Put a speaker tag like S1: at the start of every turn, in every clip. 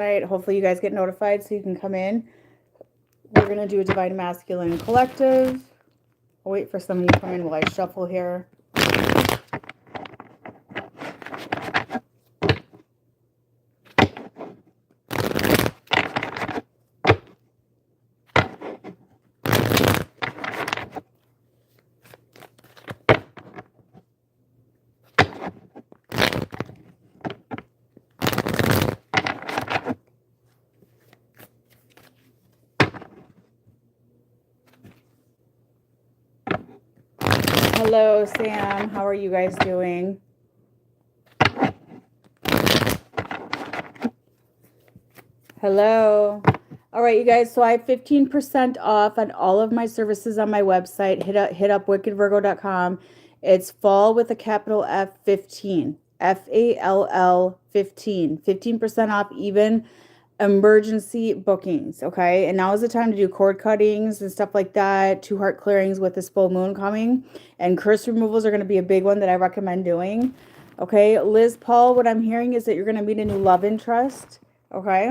S1: Hopefully you guys get notified so you can come in. We're going to do a Divine Masculine Collective. I'll wait for some of you to come in while I shuffle here. Hello, Sam. How are you guys doing? Hello. All right, you guys. So I have 15% off on all of my services on my website. Hit up wickedvirgo.com. It's fall with a capital F 15. FALL 15. 15% off even emergency bookings. Okay. And now is the time to do cord cuttings and stuff like that. 2 heart clearings with this full moon coming. And curse removals are going to be a big one that I recommend doing. Okay. Liz Paul, what I'm hearing is that you're going to meet a new love interest. Okay.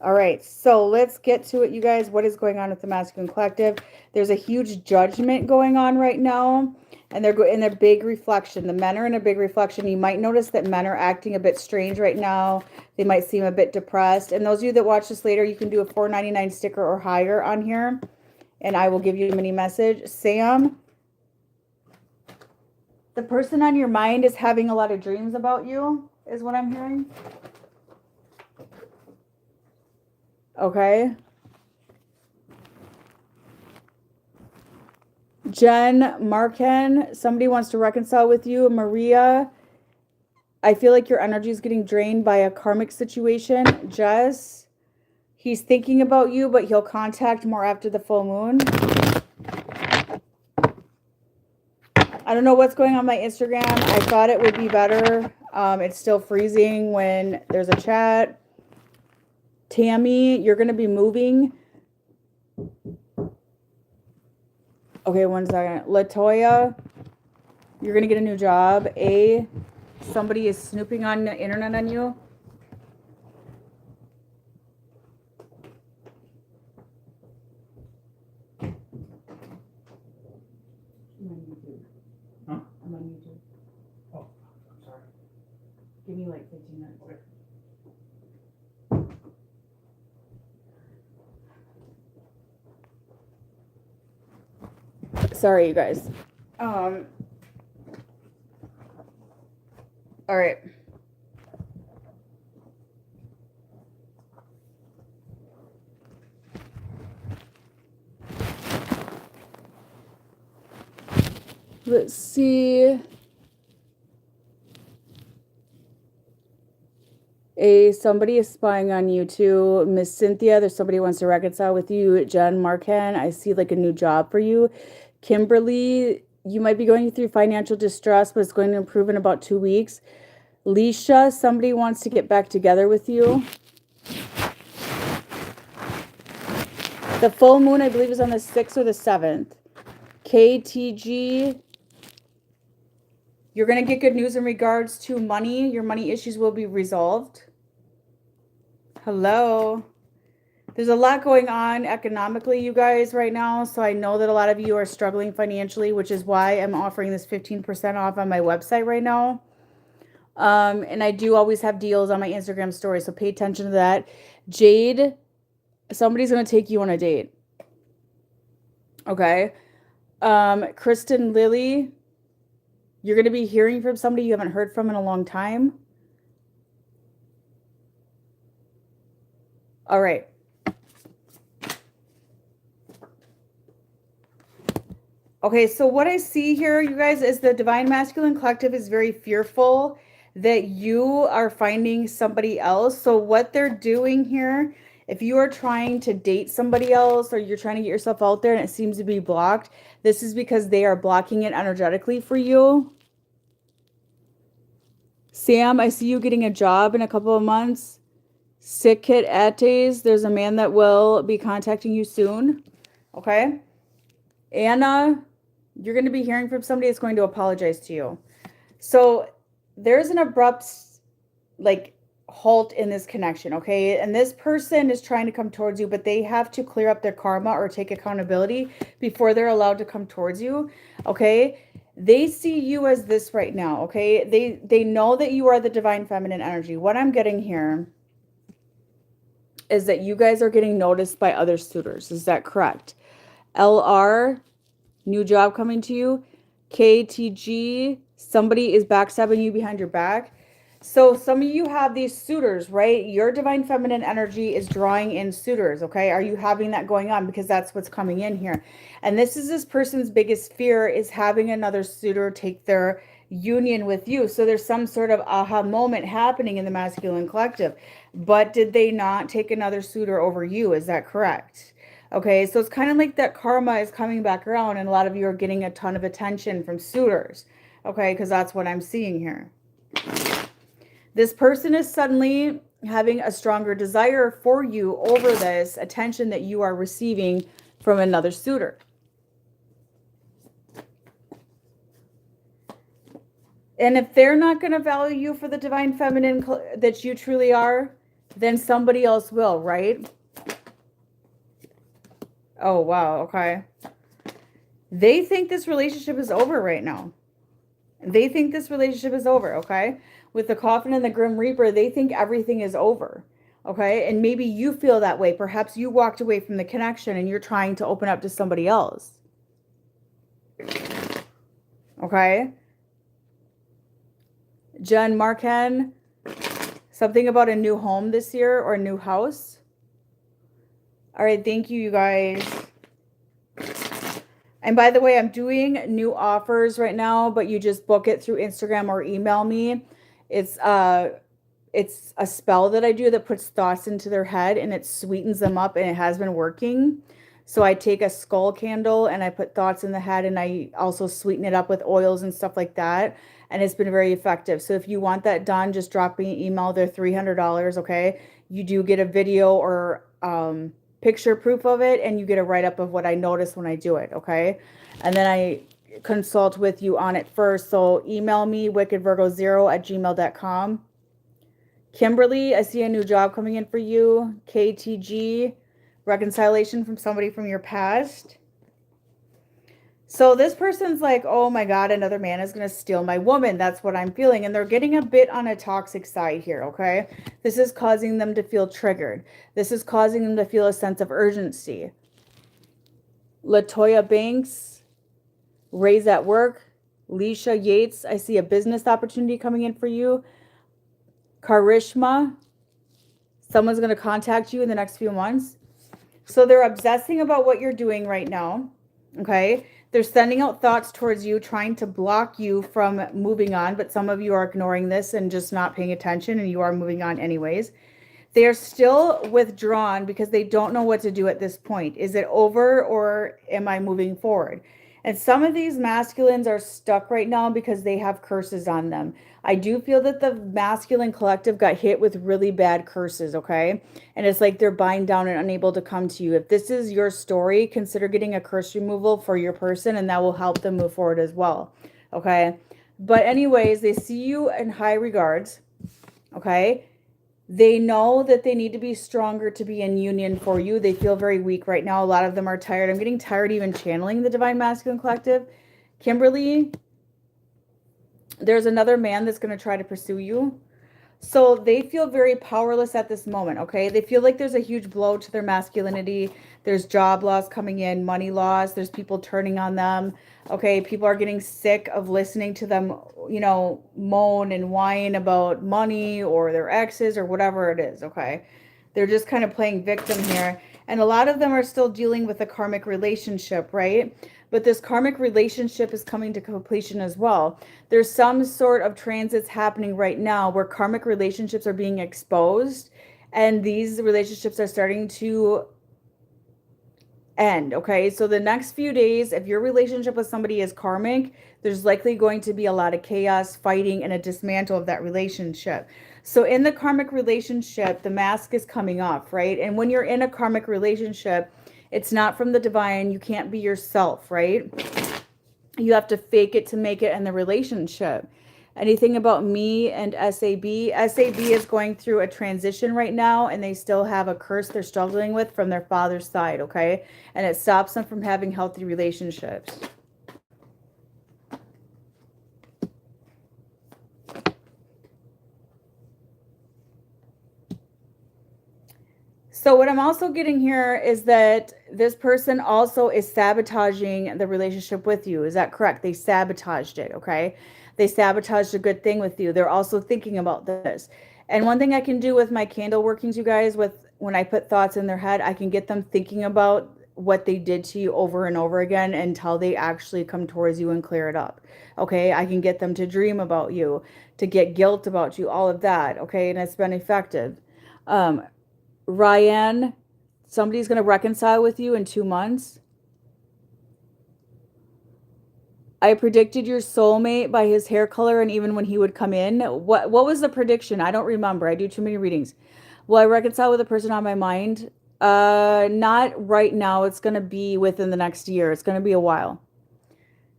S1: All right, so let's get to it, you guys. What is going on with the Masculine Collective? There's a huge judgment going on right now, and they're in a big reflection. The men are in a big reflection. You might notice that men are acting a bit strange right now. They might seem a bit depressed. And those of you that watch this later, you can do a $4.99 sticker or higher on here, and I will give you a mini message. Sam, the person on your mind is having a lot of dreams about you, is what I'm hearing. Okay. Jen Marken, somebody wants to reconcile with you. Maria, I feel like your energy is getting drained by a karmic situation. Jess, he's thinking about you, but he'll contact more after the full moon. I don't know what's going on my Instagram. I thought it would be better. It's still freezing when there's a chat. Tammy, you're going to be moving. Okay, 1 second. Latoya, you're going to get a new job. Somebody is snooping on the internet on you. I'm on YouTube.
S2: Huh?
S1: I'm on YouTube.
S2: Oh, I'm sorry.
S1: Give me like 15 minutes.
S2: Okay.
S1: Sorry, you guys. All right. Let's see. Somebody is spying on you too. Miss Cynthia, there's somebody who wants to reconcile with you. Jen Marcan, I see like a new job for you. Kimberly, you might be going through financial distress, but it's going to improve in about 2 weeks. Leisha, somebody wants to get back together with you. The full moon, I believe, is on the 6th or the 7th. KTG, you're going to get good news in regards to money. Your money issues will be resolved. Hello. There's a lot going on economically, you guys, right now. So I know that a lot of you are struggling financially, which is why I'm offering this 15% off on my website right now. And I do always have deals on my Instagram story, so pay attention to that. Jade, somebody's going to take you on a date. Okay. Kristen Lilly, you're going to be hearing from somebody you haven't heard from in a long time. All right. Okay, so what I see here, you guys, is the Divine Masculine Collective is very fearful that you are finding somebody else. So what they're doing here, if you are trying to date somebody else or you're trying to get yourself out there and it seems to be blocked, this is because they are blocking it energetically for you. Sam, I see you getting a job in a couple of months. Sikit Ates, there's a man that will be contacting you soon. Okay. Anna, you're going to be hearing from somebody that's going to apologize to you. So there's an abrupt, like, halt in this connection, okay? And this person is trying to come towards you, but they have to clear up their karma or take accountability before they're allowed to come towards you, okay? They see you as this right now, okay? They know that you are the divine feminine energy. What I'm getting here is that you guys are getting noticed by other suitors. Is that correct? LR, new job coming to you. KTG, somebody is backstabbing you behind your back. So some of you have these suitors, right? Your divine feminine energy is drawing in suitors, okay? Are you having that going on? Because that's what's coming in here. And this person's biggest fear is having another suitor take their union with you. So there's some sort of aha moment happening in the masculine collective. But did they not take another suitor over you? Is that correct? Okay, so it's kind of like that karma is coming back around, and a lot of you are getting a ton of attention from suitors, okay? Because that's what I'm seeing here. This person is suddenly having a stronger desire for you over this attention that you are receiving from another suitor. And if they're not going to value you for the divine feminine that you truly are, then somebody else will, right? Oh, wow. Okay. They think this relationship is over right now. They think this relationship is over, okay? With the Coffin and the Grim Reaper, they think everything is over, okay? And maybe you feel that way. Perhaps you walked away from the connection and you're trying to open up to somebody else. Okay? Jen Marken, something about a new home this year or a new house. All right, thank you, you guys. And by the way, I'm doing new offers right now, but you just book it through Instagram or email me. It's a spell that I do that puts thoughts into their head and it sweetens them up, and it has been working. So I take a skull candle and I put thoughts in the head, and I also sweeten it up with oils and stuff like that. And it's been very effective. So if you want that done, just drop me an email. They're $300, okay? You do get a video or picture proof of it, and you get a write-up of what I notice when I do it, okay? And then I consult with you on it first. So email me, wickedvirgo0@gmail.com. Kimberly, I see a new job coming in for you. KTG, reconciliation from somebody from your past. So this person's like, oh my God, another man is going to steal my woman. That's what I'm feeling. And they're getting a bit on a toxic side here, okay? This is causing them to feel triggered. This is causing them to feel a sense of urgency. Latoya Banks, Raise at Work. Leisha Yates, I see a business opportunity coming in for you. Karishma, someone's going to contact you in the next few months. So they're obsessing about what you're doing right now, okay? They're sending out thoughts towards you, trying to block you from moving on, but some of you are ignoring this and just not paying attention, and you are moving on anyways. They are still withdrawn because they don't know what to do at this point. Is it over, or am I moving forward? And some of these masculines are stuck right now because they have curses on them. I do feel that the masculine collective got hit with really bad curses, okay? And it's like they're bind down and unable to come to you. If this is your story, consider getting a curse removal for your person, and that will help them move forward as well, okay? But anyways, they see you in high regards, okay? They know that they need to be stronger to be in union for you. They feel very weak right now. A lot of them are tired. I'm getting tired even channeling the Divine Masculine Collective. Kimberly, there's another man that's going to try to pursue you. So they feel very powerless at this moment, okay? They feel like there's a huge blow to their masculinity. There's job loss coming in, money loss. There's people turning on them, okay? People are getting sick of listening to them, you know, moan and whine about money or their exes or whatever it is, okay? They're just kind of playing victim here. And a lot of them are still dealing with a karmic relationship, right? But this karmic relationship is coming to completion as well. There's some sort of transits happening right now where karmic relationships are being exposed, and these relationships are starting to end, okay? So the next few days, if your relationship with somebody is karmic, there's likely going to be a lot of chaos, fighting, and a dismantle of that relationship. So in the karmic relationship, the mask is coming off, right? And when you're in a karmic relationship, it's not from the divine. You can't be yourself, right? You have to fake it to make it in the relationship. Anything about me and SAB? SAB is going through a transition right now, and they still have a curse they're struggling with from their father's side, okay? And it stops them from having healthy relationships. So what I'm also getting here is that this person also is sabotaging the relationship with you. Is that correct? They sabotaged it, okay? They sabotaged a good thing with you. They're also thinking about this. And one thing I can do with my candle workings, you guys, with when I put thoughts in their head, I can get them thinking about what they did to you over and over again until they actually come towards you and clear it up. Okay? I can get them to dream about you, to get guilt about you, all of that, okay? And it's been effective. Ryan, somebody's going to reconcile with you in 2 months. I predicted your soulmate by his hair color and even when he would come in. What was the prediction? I don't remember. I do too many readings. Will I reconcile with a person on my mind? Not right now. It's going to be within the next year. It's going to be a while.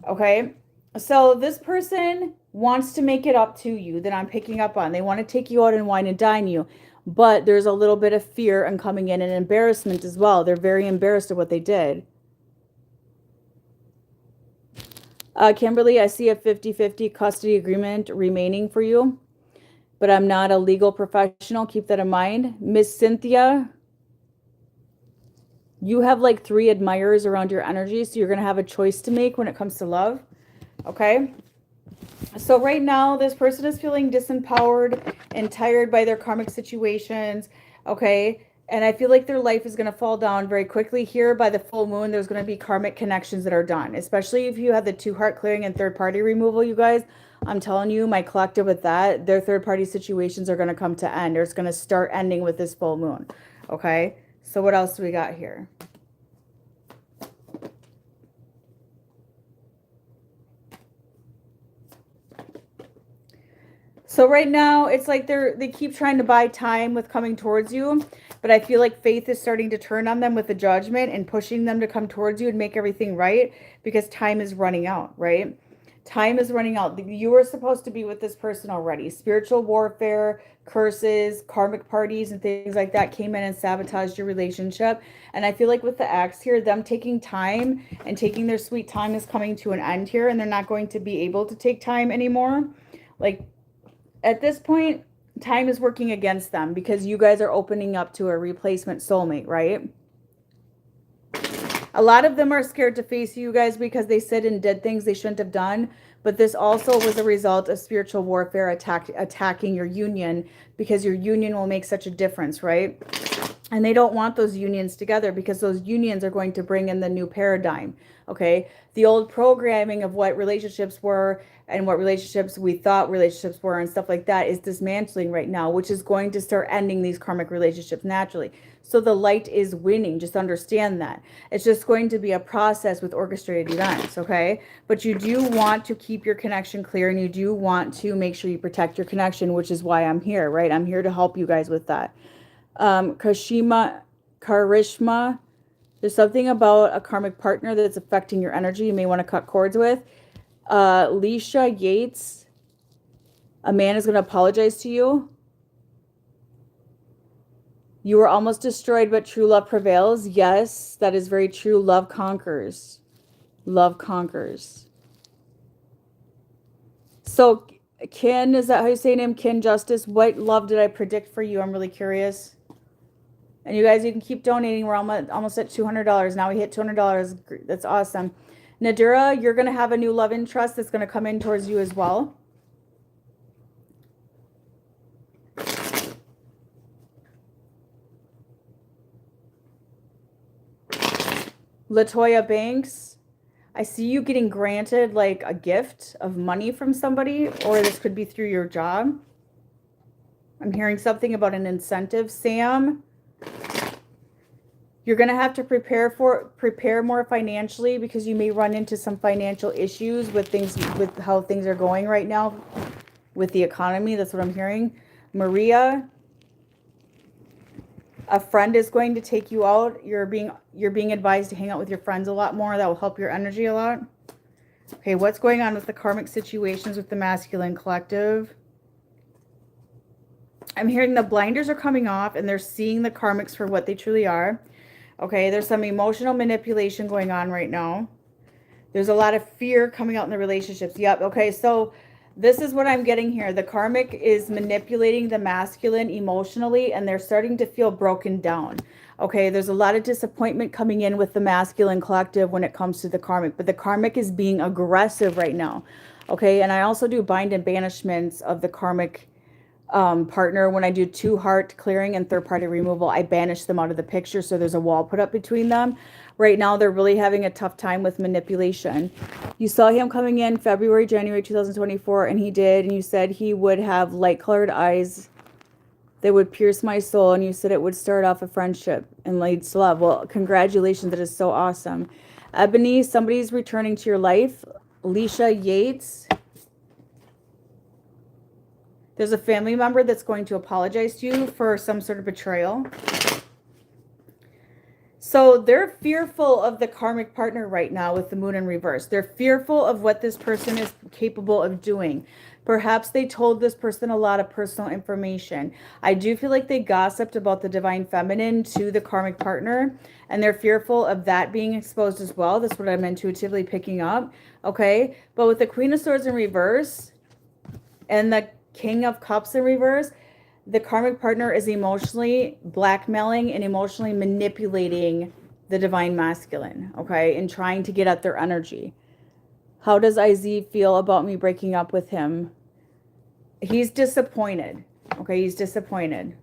S1: Okay? So this person wants to make it up to you that I'm picking up on. They want to take you out and wine and dine you. But there's a little bit of fear and coming in and embarrassment as well. They're very embarrassed of what they did. Kimberly, I see a 50-50 custody agreement remaining for you, but I'm not a legal professional. Keep that in mind. Miss Cynthia, you have like 3 admirers around your energy, so you're going to have a choice to make when it comes to love. Okay? So right now, this person is feeling disempowered and tired by their karmic situations, okay? And I feel like their life is going to fall down very quickly here. By the full moon, there's going to be karmic connections that are done, especially if you have the 2 heart clearing and third party removal, you guys. I'm telling you, my collective with that, their third party situations are going to come to end, or it's going to start ending with this full moon, okay? So what else do we got here? So right now, it's like they keep trying to buy time with coming towards you, but I feel like faith is starting to turn on them with the judgment and pushing them to come towards you and make everything right because time is running out, right? Time is running out. You were supposed to be with this person already. Spiritual warfare, curses, karmic parties, and things like that came in and sabotaged your relationship. And I feel like with the axe here, them taking time and taking their sweet time is coming to an end here, and they're not going to be able to take time anymore. Like, at this point, time is working against them because you guys are opening up to a replacement soulmate, right? A lot of them are scared to face you guys because they said and did things they shouldn't have done. But this also was a result of spiritual warfare attacking your union because your union will make such a difference, right? And they don't want those unions together because those unions are going to bring in the new paradigm, okay? The old programming of what relationships were and what relationships we thought relationships were and stuff like that is dismantling right now, which is going to start ending these karmic relationships naturally. So the light is winning. Just understand that. It's just going to be a process with orchestrated events, okay? But you do want to keep your connection clear and you do want to make sure you protect your connection, which is why I'm here, right? I'm here to help you guys with that. Karishma, there's something about a karmic partner that's affecting your energy you may want to cut cords with. Leisha Yates, a man is going to apologize to you. You were almost destroyed, but true love prevails. Yes, that is very true. Love conquers. Love conquers. So, Kin, is that how you say your name? Kin Justice, what love did I predict for you? I'm really curious. And you guys, you can keep donating. We're almost at $200. Now we hit $200. That's awesome. Nadira, you're going to have a new love interest that's going to come in towards you as well. Latoya Banks, I see you getting granted like a gift of money from somebody, or this could be through your job. I'm hearing something about an incentive. Sam, you're going to have to prepare more financially because you may run into some financial issues with how things are going right now with the economy. That's what I'm hearing. Maria, a friend is going to take you out. You're being advised to hang out with your friends a lot more. That will help your energy a lot. Okay, what's going on with the karmic situations with the masculine collective? I'm hearing the blinders are coming off and they're seeing the karmics for what they truly are. Okay, there's some emotional manipulation going on right now. There's a lot of fear coming out in the relationships. Yep, okay, so this is what I'm getting here. The karmic is manipulating the masculine emotionally and they're starting to feel broken down. Okay, there's a lot of disappointment coming in with the masculine collective when it comes to the karmic, but the karmic is being aggressive right now. Okay, and I also do bind and banishments of the karmic partner. When I do 2 heart clearing and third party removal, I banish them out of the picture, so there's a wall put up between them. Right now they're really having a tough time with manipulation. You saw him coming in February, January 2024, and he did, and you said he would have light colored eyes that would pierce my soul, and you said it would start off a friendship and lead to love. Well, congratulations, that is so awesome. Ebony, somebody's returning to your life. Alicia Yates, there's a family member that's going to apologize to you for some sort of betrayal. So they're fearful of the karmic partner right now with the moon in reverse. They're fearful of what this person is capable of doing. Perhaps they told this person a lot of personal information. I do feel like they gossiped about the divine feminine to the karmic partner, and they're fearful of that being exposed as well. That's what I'm intuitively picking up. Okay, but with the Queen of Swords in reverse and the King of Cups in reverse, the karmic partner is emotionally blackmailing and emotionally manipulating the divine masculine, okay, and trying to get at their energy. How does IZ feel about me breaking up with him? He's disappointed, okay, he's disappointed.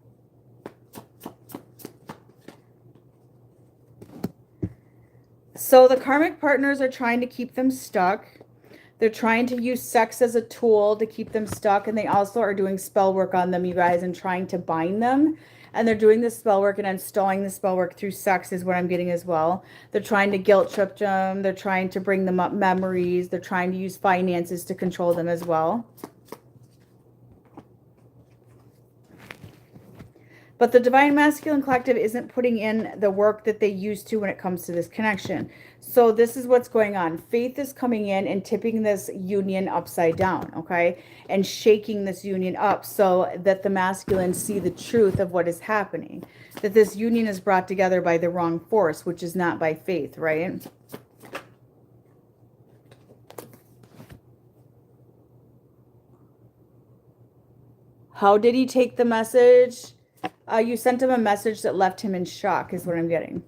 S1: So the karmic partners are trying to keep them stuck. They're trying to use sex as a tool to keep them stuck, and they also are doing spell work on them, you guys, and trying to bind them. And they're doing the spell work and installing the spell work through sex is what I'm getting as well. They're trying to guilt trip them. They're trying to bring them up memories. They're trying to use finances to control them as well. But the divine masculine collective isn't putting in the work that they used to when it comes to this connection. So this is what's going on. Faith is coming in and tipping this union upside down, okay? And shaking this union up so that the masculine see the truth of what is happening. That this union is brought together by the wrong force, which is not by faith, right? How did he take the message? You sent him a message that left him in shock is what I'm getting.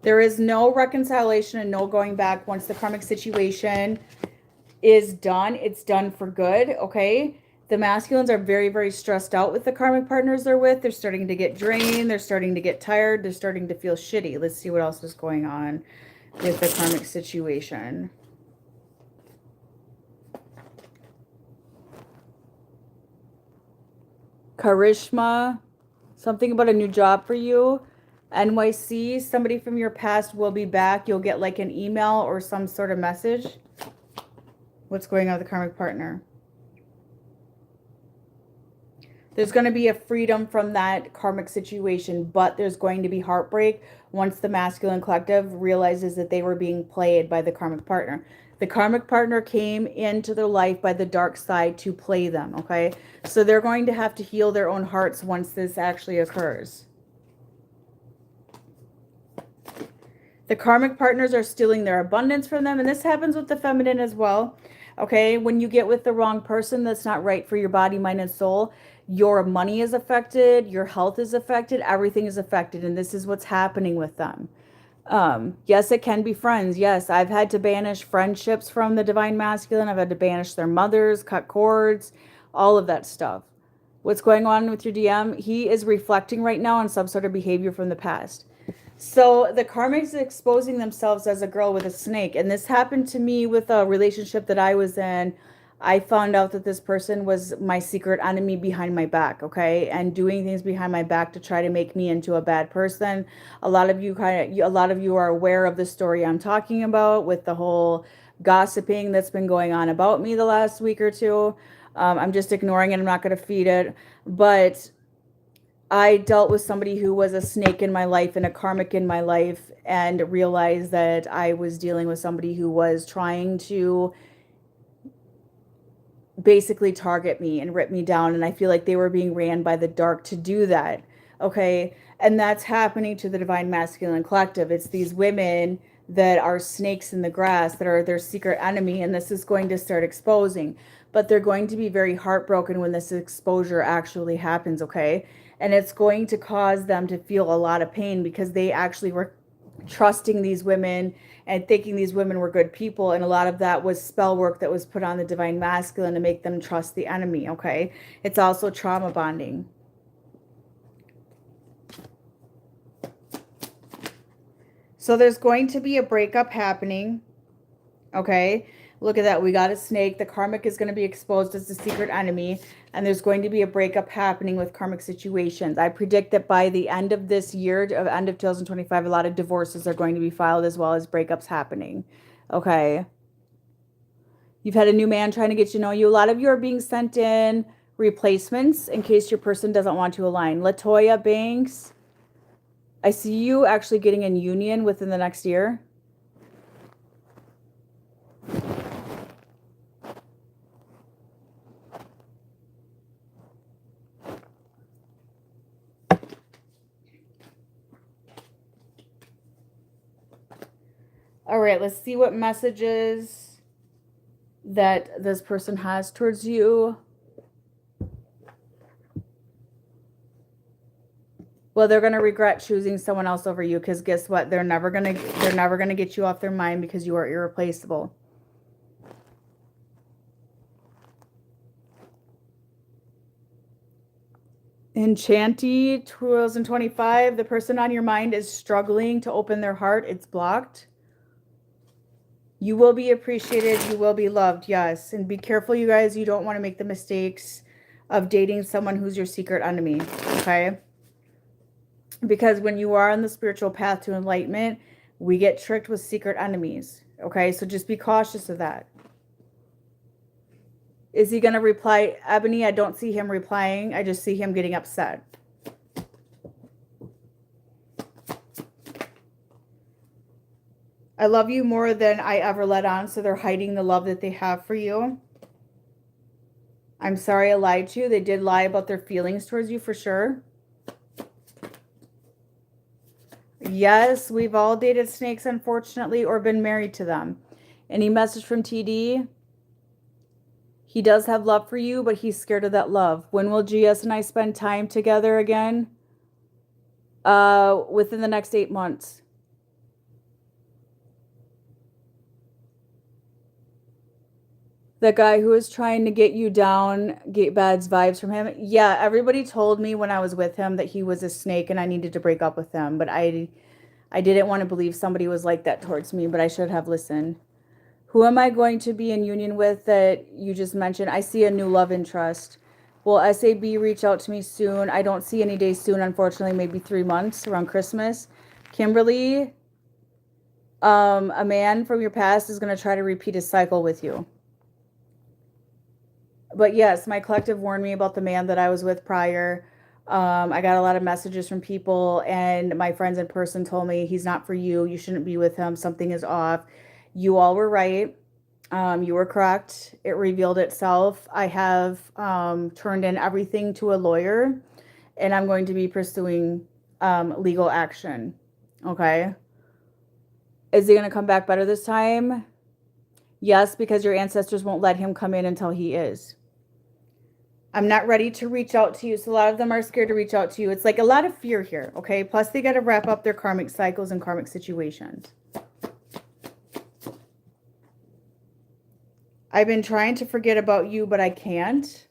S1: There is no reconciliation and no going back once the karmic situation is done. It's done for good, okay? The masculines are very, very stressed out with the karmic partners they're with. They're starting to get drained. They're starting to get tired. They're starting to feel shitty. Let's see what else is going on with the karmic situation. Charisma, something about a new job for you. NYC, somebody from your past will be back. You'll get like an email or some sort of message. What's going on with the karmic partner? There's going to be a freedom from that karmic situation, but there's going to be heartbreak once the masculine collective realizes that they were being played by the karmic partner. The karmic partner came into their life by the dark side to play them, okay? So they're going to have to heal their own hearts once this actually occurs. The karmic partners are stealing their abundance from them, and this happens with the feminine as well, okay? When you get with the wrong person that's not right for your body, mind, and soul, your money is affected, your health is affected, everything is affected, and this is what's happening with them. Yes, it can be friends. Yes, I've had to banish friendships from the divine masculine. I've had to banish their mothers, cut cords, all of that stuff. What's going on with your DM? He is reflecting right now on some sort of behavior from the past. So the karmic is exposing themselves as a girl with a snake. And this happened to me with a relationship that I was in. I found out that this person was my secret enemy behind my back, okay? And doing things behind my back to try to make me into a bad person. A lot of you are aware of the story I'm talking about with the whole gossiping that's been going on about me the last week or two. I'm just ignoring it. I'm not going to feed it. But I dealt with somebody who was a snake in my life and a karmic in my life, and realized that I was dealing with somebody who was trying to basically target me and rip me down. And I feel like they were being ran by the dark to do that. Okay. And that's happening to the Divine Masculine Collective. It's these women that are snakes in the grass that are their secret enemy. And this is going to start exposing. But they're going to be very heartbroken when this exposure actually happens. Okay. And it's going to cause them to feel a lot of pain, because they actually were trusting these women and thinking these women were good people. And a lot of that was spell work that was put on the Divine Masculine to make them trust the enemy. Okay. It's also trauma bonding. So there's going to be a breakup happening. Okay. Look at that. We got a snake. The karmic is going to be exposed as the secret enemy. And there's going to be a breakup happening with karmic situations. I predict that by the end of this year, end of 2025, a lot of divorces are going to be filed, as well as breakups happening. Okay. You've had a new man trying to get to know you. A lot of you are being sent in replacements in case your person doesn't want to align. Latoya Banks, I see you actually getting in union within the next year. All right, let's see what messages that this person has towards you. Well, they're going to regret choosing someone else over you, because guess what? They're never going to get you off their mind, because you are irreplaceable. Enchanty 2025, the person on your mind is struggling to open their heart. It's blocked. You will be appreciated. You will be loved. Yes. And be careful, you guys. You don't want to make the mistakes of dating someone who's your secret enemy. Okay. Because when you are on the spiritual path to enlightenment, we get tricked with secret enemies. Okay. So just be cautious of that. Is he going to reply? Ebony, I don't see him replying. I just see him getting upset. I love you more than I ever let on. So they're hiding the love that they have for you. I'm sorry I lied to you. They did lie about their feelings towards you for sure. Yes, we've all dated snakes, unfortunately, or been married to them. Any message from TD? He does have love for you, but he's scared of that love. When will GS and I spend time together again? Within the next 8 months. The guy who is trying to get you down, get bad vibes from him. Yeah, everybody told me when I was with him that he was a snake and I needed to break up with him. But I didn't want to believe somebody was like that towards me, but I should have listened. Who am I going to be in union with that you just mentioned? I see a new love interest. Will SAB reach out to me soon? I don't see any days soon, unfortunately, maybe 3 months around Christmas. Kimberly, a man from your past is going to try to repeat his cycle with you. But yes, my collective warned me about the man that I was with prior. I got a lot of messages from people, and my friends in person told me he's not for you. You shouldn't be with him. Something is off. You all were right. You were correct. It revealed itself. I have turned in everything to a lawyer, and I'm going to be pursuing legal action. Okay. Is he going to come back better this time? Yes, because your ancestors won't let him come in until he is. I'm not ready to reach out to you. So a lot of them are scared to reach out to you. It's like a lot of fear here. Okay. Plus they got to wrap up their karmic cycles and karmic situations. I've been trying to forget about you, but I can't.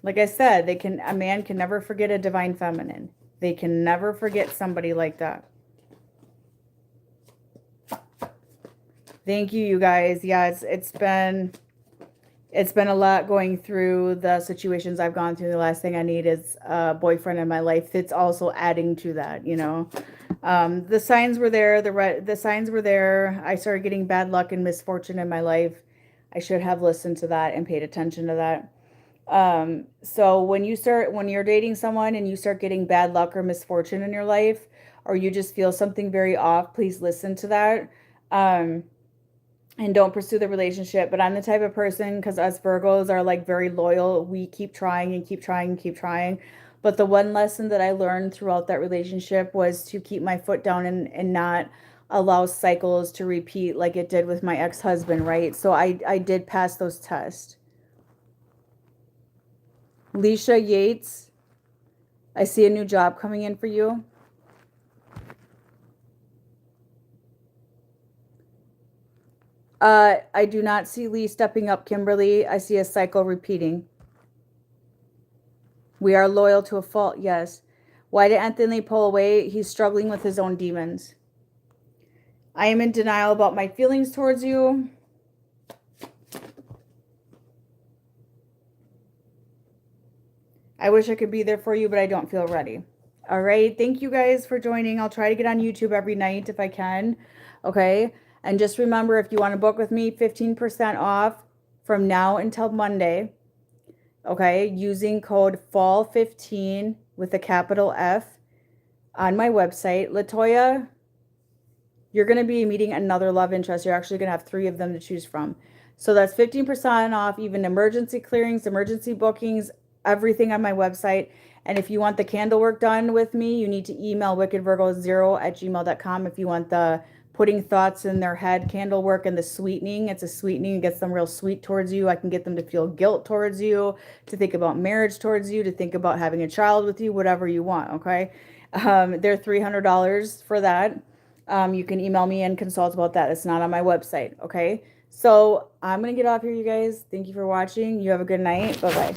S1: Like I said, a man can never forget a divine feminine. They can never forget somebody like that. Thank you, you guys. Yeah, it's been a lot going through the situations I've gone through. The last thing I need is a boyfriend in my life that's also adding to that, you know. The signs were there. The signs were there. I started getting bad luck and misfortune in my life. I should have listened to that and paid attention to that. So when you're dating someone and you start getting bad luck or misfortune in your life, or you just feel something very off, please listen to that. Um, and don't pursue the relationship. But I'm the type of person, because us Virgos are like very loyal. We keep trying and keep trying and keep trying. But the one lesson that I learned throughout that relationship was to keep my foot down and not allow cycles to repeat like it did with my ex-husband, right? So I did pass those tests. Leisha Yates, I see a new job coming in for you. I do not see Lee stepping up, Kimberly. I see a cycle repeating. We are loyal to a fault, yes. Why did Anthony pull away? He's struggling with his own demons. I am in denial about my feelings towards you. I wish I could be there for you, but I don't feel ready. All right. Thank you guys for joining. I'll try to get on YouTube every night if I can. Okay. And just remember, if you want to book with me, 15% off from now until Monday. Okay. Using code FALL15 with a capital F on my website. Latoya, you're going to be meeting another love interest. You're actually going to have 3 of them to choose from. So that's 15% off, even emergency clearings, emergency bookings, everything on my website. And if you want the candle work done with me, you need to email wickedvirgo0@gmail.com. If you want the putting thoughts in their head candle work and the sweetening, it's a sweetening. It gets them real sweet towards you. I can get them to feel guilt towards you, to think about marriage towards you, to think about having a child with you, whatever you want, okay? They're $300 for that. You can email me and consult about that. It's not on my website, okay? So I'm going to get off here, you guys. Thank you for watching. You have a good night. Bye-bye.